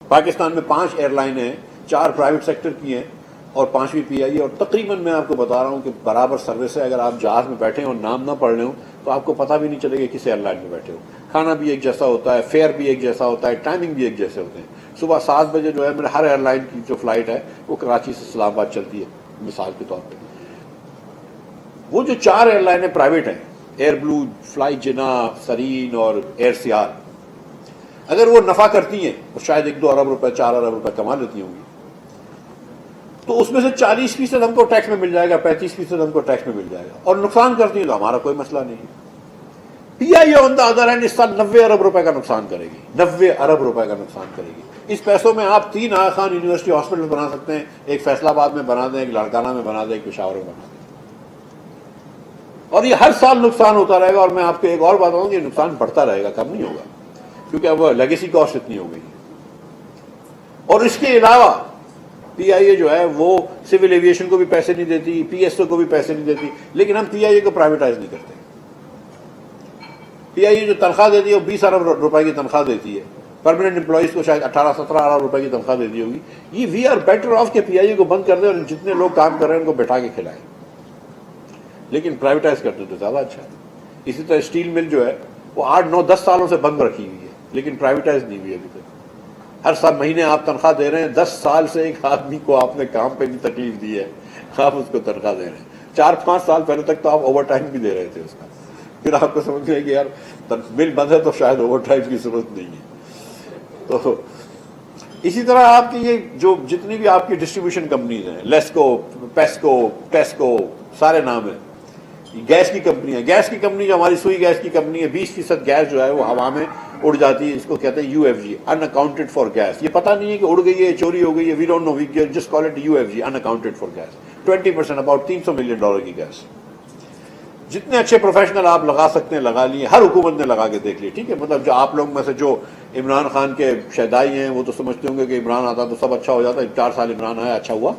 پاکستان میں 5 ایئر لائنیں ہیں، 4 پرائیویٹ سیکٹر کی ہیں اور 5ویں پی آئی اے، اور تقریباً میں آپ کو بتا رہا ہوں کہ برابر سروس ہے. اگر آپ جہاز میں بیٹھے اور نام نہ پڑھ رہے ہوں تو آپ کو پتہ بھی نہیں چلے گا کس ایئر لائن میں بیٹھے ہو. کھانا بھی ایک جیسا ہوتا ہے، فیئر بھی ایک جیسا ہوتا ہے، ٹائمنگ بھی ایک جیسے ہوتے ہیں. صبح 7 بجے جو ہے میرے ہر ایئر لائن کی جو فلائٹ ہے وہ کراچی سے اسلام آباد چلتی ہے مثال کے طور پہ. وہ جو 4 ایئر لائنیں پرائیویٹ ہیں، ایئر بلو، فلائی جنا، سرین اور ایئر سیال، اگر وہ نفع کرتی ہیں اور شاید 1-2 ارب روپے 4 ارب روپے کما لیتی ہوں گی، تو اس میں سے 40% ہم کو ٹیکس میں مل جائے گا، 35% ہم کو ٹیکس میں مل جائے گا. اور نقصان کرتی ہیں تو ہمارا کوئی مسئلہ نہیں ہے. پی آئی اے آن دا ادر ہینڈ اس سال 90 ارب روپے کا نقصان کرے گی، 90 ارب روپے کا نقصان کرے گی. اس پیسوں میں آپ 3 آغا خان یونیورسٹی ہاسپٹل بنا سکتے ہیں، ایک فیصل آباد میں بنا دیں، ایک لاڑکانہ میں بنا دیں، ایک پشاور میں بنا دیں. اور یہ ہر سال نقصان ہوتا رہے گا. اور میں آپ کو ایک اور بات بتاؤں کہ یہ نقصان بڑھتا رہے گا، کم نہیں ہوگا، کیونکہ اب لیگیسی کاسٹ اتنی ہو گئی. اور اس کے علاوہ پی آئی اے جو ہے وہ سول ایویشن کو بھی پیسے نہیں دیتی، پی ایس او کو بھی پیسے نہیں دیتی، لیکن ہم پی آئی اے کو پرائیویٹائز نہیں کرتے. پی آئی اے جو تنخواہ دیتی ہے وہ 20 ارب روپے کی تنخواہ دیتی ہے، پرماننٹ امپلائیز کو شاید 18-17 ارب روپے کی تنخواہ دیتی ہوگی. یہ وی آر بیٹر آف کہ پی آئی اے کو بند کر دیں اور جتنے لوگ کام کر رہے ہیں ان کو بٹھا کے کھلائیں، لیکن پرائیویٹائز کرتے تو زیادہ اچھا ہے. اسی طرح اسٹیل مل جو ہے وہ 8-9-10 سالوں سے بند رکھی ہوئی ہے، لیکن پرائیویٹائز نہیں ہوئی ابھی تک. ہر سال مہینے آپ تنخواہ دے رہے ہیں. 10 سال سے ایک آدمی کو آپ نے کام پہ نہیں تکلیف دی ہے، آپ اس کو تنخواہ دے رہے ہیں. 4-5 سال پہلے تک تو آپ اوور ٹائم بھی دے رہے تھے اس کا. پھر آپ کو سمجھ گئے کہ یار مل بند ہے تو شاید اوور ٹائم کی ضرورت نہیں ہے. تو اسی طرح آپ کی یہ جو جتنی بھی آپ کی ڈسٹریبیوشن کمپنیز ہیں، لیسکو، پیسکو، ٹیسکو، سارے نام ہیں. گیس کی کمپنی ہے، گیس کی کمپنی جو ہماری سوئی گیس کی کمپنی ہے، 20% گیس جو ہے وہ ہوا میں اڑ جاتی ہے. اس کو کہتے ہیں U F G, unaccounted for gas. یہ پتہ نہیں ہے کہ اڑ گئی ہے، چوری ہو گئی ہے، we don't know, we just call it U F G, unaccounted for gas. 20%، about $300 million کی گیس. جتنے اچھے پروفیشنل آپ لگا سکتے ہیں لگا لیے، ہر حکومت نے لگا کے دیکھ لی. ٹھیک ہے، مطلب جو آپ لوگ میں سے جو عمران خان کے شیدائی ہیں وہ تو سمجھتے ہوں گے کہ عمران آتا تو سب اچھا ہو جاتا. 4 سال عمران آیا، اچھا ہوا.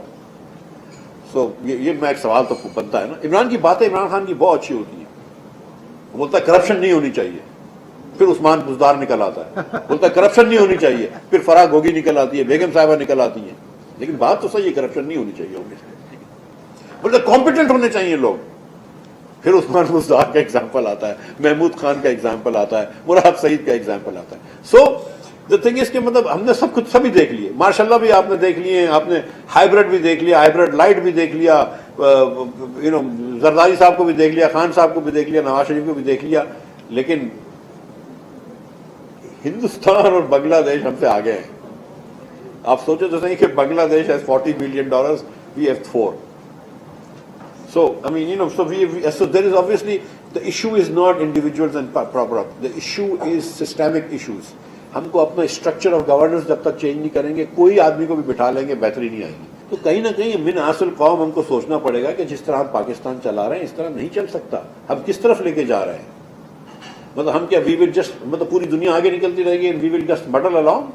سو یہ میں ایک سوال تو بنتا ہے نا. عمران کی باتیں عمران خان کی بہت اچھی ہوتی ہیں. وہ بولتا ہے کرپشن نہیں ہونی چاہیے، پھر عثمان بزدار نکل آتا ہے. بولتا ہے کرپشن نہیں ہونی چاہیے، پھر فرح گوگی نکل آتی ہے، بیگم صاحبہ نکل آتی ہیں. لیکن بات تو صحیح ہے، کرپشن نہیں ہونی چاہیے. بولتا کمپیٹنٹ ہونے چاہیے لوگ، پھر عثمان بزدار کا ایگزامپل آتا ہے، محمود خان کا ایگزامپل آتا ہے، مراد سعید کا ایگزامپل آتا ہے. سو دا تھنگ از کہ مطلب ہم نے سب کچھ سبھی دیکھ لیے. ماشاء اللہ بھی آپ نے دیکھ لیے، آپ نے ہائیبریڈ بھی دیکھ لیا، ہائیبریڈ لائٹ بھی دیکھ لیا، زرداری صاحب کو بھی دیکھ لیا، خان صاحب کو بھی دیکھ لیا، نواز شریف کو بھی دیکھ لیا. لیکن ہندوستان اور بنگلہ دیش ہم سے آگے ہیں. آپ سوچے تو صحیح کہ بنگلہ دیش has $40 billion, we have 4. So I mean, so there is obviously, the issue is not individuals and proper, the issue is systemic issues. ہم کو اپنا اسٹرکچر آف گورننس جب تک چینج نہیں کریں گے، کوئی آدمی کو بھی بٹھا لیں گے بہتری نہیں آئے گی. تو کہیں نہ کہیں من اصل قوم ہم کو سوچنا پڑے گا کہ جس طرح ہم پاکستان چلا رہے ہیں اس طرح نہیں چل سکتا. ہم کس طرف لے کے جا رہے ہیں؟ مطلب ہم کیا وی ول جسٹ، مطلب پوری دنیا آگے نکلتی رہے گی، وی ول جسٹ مڈل along.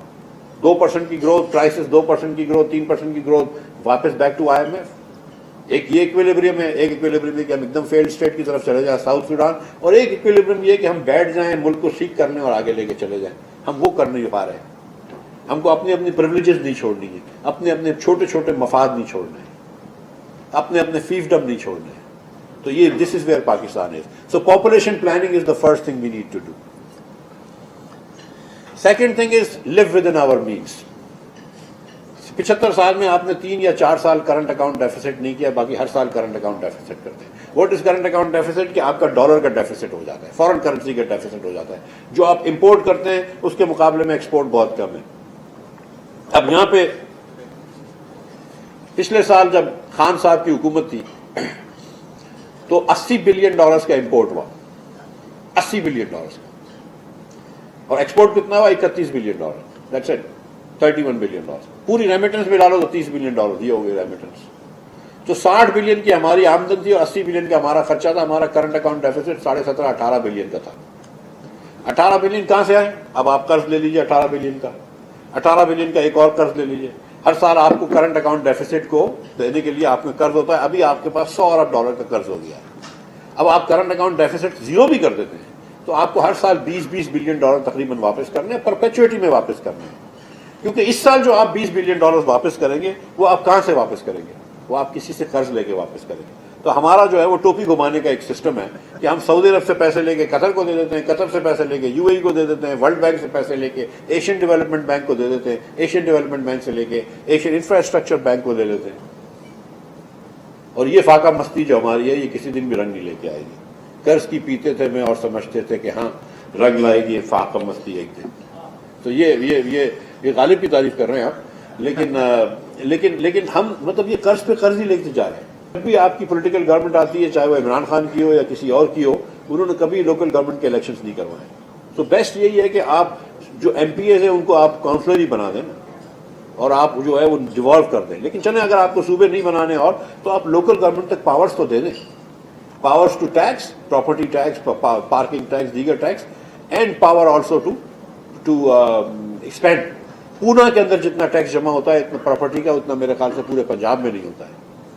2% کی گروتھ، پرائسز 2% کی گروتھ، 3% کی گروتھ، واپس back to I M F. ایک یہ ایکویلیبریم ہے، ایک ایکویلیبریم ہے کہ ہم ایک دم فیلڈ اسٹیٹ کی طرف چلے جائیں ساؤتھ سوڈان، اور ایک ایکویلیبریم یہ کہ ہم بیٹھ جائیں، ملک کو ٹھیک کرنے اور آگے لے کے چلے جائیں. ہم وہ کر نہیں پا رہے ہیں. ہم کو اپنی اپنی پریولیجز نہیں چھوڑنی ہے، اپنے اپنے چھوٹے چھوٹے مفاد نہیں چھوڑنے ہیں، اپنے اپنے فیفڈم نہیں چھوڑنے ہیں. تو یہ this is where Pakistan is. So population planning is the first thing we need to do. Second thing is live within our means. 75 سال میں آپ نے 3 یا 4 سال کرنٹ اکاؤنٹ ڈیفیسٹ نہیں کیا، باقی ہر سال کرنٹ اکاؤنٹ ڈیفیسٹ کرتے ہیں. What is current account deficit? کہ آپ کا ڈالر کا ڈیفیسٹ ہو جاتا ہے، فارن کرنسی کا ڈیفیسٹ ہو جاتا ہے. جو آپ امپورٹ کرتے ہیں اس کے مقابلے میں ایکسپورٹ بہت کم ہے. اب یہاں پہ پچھلے سال جب خان صاحب کی حکومت تھی تو $80 بلین کا امپورٹ ہوا، $80 بلین کا، اور ایکسپورٹ کتنا ہوا؟ $31 بلین. That's it, $31 billion. پوری ریمیٹنس میں ڈالو تو $30 بلین یہ ہو گئی ریمیٹنس. تو 60 بلین کی ہماری آمدن تھی اور 80 بلین کا ہمارا خرچہ تھا. ہمارا کرنٹ اکاؤنٹ ڈیفیسٹ 17.5-18 بلین کا تھا. 18 بلین کہاں سے آئے؟ اب آپ قرض لے لیجیے 18 بلین کا، 18 بلین کا ایک اور قرض لے لیجیے. ہر سال آپ کو کرنٹ اکاؤنٹ ڈیفیسٹ کو دینے کے لیے آپ میں قرض ہوتا ہے. ابھی آپ کے پاس $100 ارب کا قرض ہو گیا ہے. اب آپ کرنٹ اکاؤنٹ ڈیفیسٹ زیرو بھی کر دیتے ہیں تو آپ کو ہر سال $20 بلین تقریباً واپس کرنے ہیں، پرپیچوٹی میں واپس کرنے ہیں. کیونکہ اس سال جو آپ $20 بلین واپس کریں گے وہ آپ کہاں سے واپس کریں گے؟ وہ آپ کسی سے قرض لے کے واپس کریں گے. تو ہمارا جو ہے وہ ٹوپی گھمانے کا ایک سسٹم ہے کہ ہم سعودی عرب سے پیسے لے کے قطر کو دے دیتے ہیں, قطر سے پیسے لے کے UAE کو دے دیتے ہیں, ورلڈ بینک سے پیسے لے کے ایشین ڈیولپمنٹ بینک کو دے دیتے ہیں, ایشین ڈیولپمنٹ بینک سے لے کے ایشین انفراسٹرکچر بینک کو دے دیتے ہیں. اور یہ فاقہ مستی جو ہماری ہے یہ کسی دن بھی رنگ نہیں لے کے آئے گی. قرض کی پیتے تھے میں اور سمجھتے تھے کہ ہاں رنگ لائے گی فاقہ مستی ایک دن. تو یہ غالب کی تعریف کر رہے ہیں آپ, لیکن ہم مطلب یہ قرض پہ قرض ہی لیتے جا رہے ہیں. جب بھی آپ کی پولیٹیکل گورنمنٹ آتی ہے, چاہے وہ عمران خان کی ہو یا کسی اور کی ہو, انہوں نے کبھی لوکل گورنمنٹ کے الیکشنز نہیں کروائے. تو بیسٹ یہی ہے کہ آپ جو MPAs ہیں ان کو آپ کاؤنسلر ہی بنا دیں اور آپ جو ہے وہ ڈیوالو کر دیں. لیکن چلیں اگر آپ کو صوبے نہیں بنانے اور تو آپ لوکل گورنمنٹ تک پاورز تو دے دیں, powers to tax, property tax, parking tax, دیگر tax, and power also to expand. Poona کے اندر جتنا ٹیکس جمع ہوتا ہے اتنا پراپرٹی کا اتنا میرے خیال سے پورے پنجاب میں نہیں ہوتا ہے.